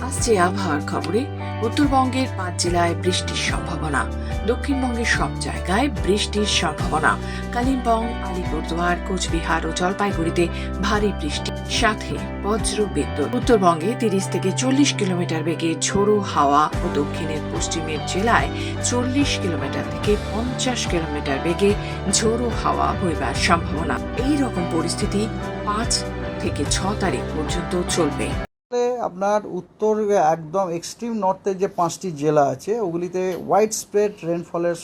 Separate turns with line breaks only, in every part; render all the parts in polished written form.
আসছে আবহাওয়ার খবরে। উত্তরবঙ্গের 5 জেলায় বৃষ্টির সম্ভাবনা, দক্ষিণবঙ্গের সব জায়গায় বৃষ্টির সম্ভাবনা। কালিম্পং, আলিপুরদুয়ার, কোচবিহার ও জলপাইগুড়িতে ভারী বৃষ্টি, সাথে বজ্র বিদ্যুৎ। উত্তরবঙ্গে 30 থেকে 40 কিলোমিটার বেগে ঝোড়ো হাওয়া ও দক্ষিণের পশ্চিমের জেলায় 40 কিলোমিটার থেকে 50 কিলোমিটার বেগে ঝোড়ো হাওয়া বইবার সম্ভাবনা। এই রকম পরিস্থিতি 5 থেকে 6 তারিখ পর্যন্ত চলবে।
আপনার উত্তর একদম এক্সট্রিম নর্থের যে 5টি জেলা আছে ওগুলিতে ওয়াইড স্প্রেড রেনফলের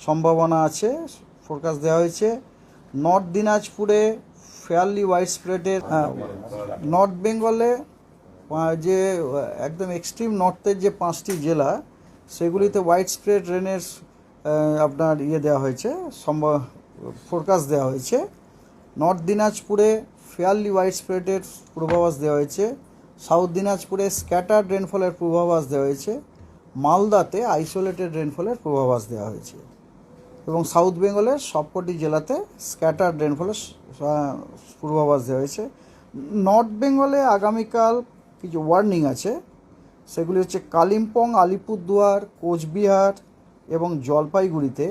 সম্ভাবনা আছে, ফোরকাস্ট দেওয়া হয়েছে। নর্থ দিনাজপুরে ফেয়ারলি ওয়াইড স্প্রেডের, নর্থ বেঙ্গলে যে একদম এক্সট্রিম নর্থের যে 5টি জেলা সেগুলিতে ওয়াইড স্প্রেড রেনের আপনার দেওয়া হয়েছে, ফোরকাস্ট দেওয়া হয়েছে। নর্থ দিনাজপুরে ফেয়ারলি ওয়াইড স্প্রেডের পূর্বাভাস দেওয়া হয়েছে। সাউথ দিনাজপুরে স্ক্যাটার্ড রেনফলের পূর্বাভাস দেওয়া হয়েছে। মালদাতে আইসোলেটেড রেনফলের পূর্বাভাস দেওয়া হয়েছে এবং সাউথ বেঙ্গলের সবকটি জেলাতে স্ক্যাটার্ড রেনফলের পূর্বাভাস দেওয়া হয়েছে। নর্থ বেঙ্গলে আগামীকাল কিছু ওয়ার্নিং আছে, সেগুলি হচ্ছে কালিম্পং, আলিপুরদুয়ার, কোচবিহার এবং জলপাইগুড়িতে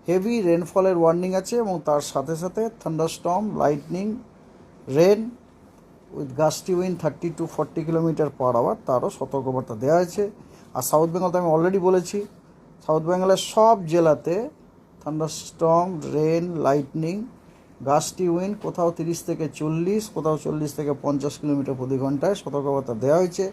হেভি রেনফলের ওয়ার্নিং আছে এবং তার সাথে সাথে thunderstorm, lightning, rain with gusty wind 30 to 40 kilometre per hour তারও সতর্কবার্তা দেওয়া হয়েছে। আর সাউথ বেঙ্গল তো আমি অলরেডি বলেছি, সাউথ বেঙ্গলের সব জেলাতে thunderstorm, rain, lightning, gusty wind, কোথাও 30 থেকে 40, কোথাও 40 থেকে 50 কিলোমিটার প্রতি ঘন্টায় সতর্কবার্তা দেওয়া হয়েছে।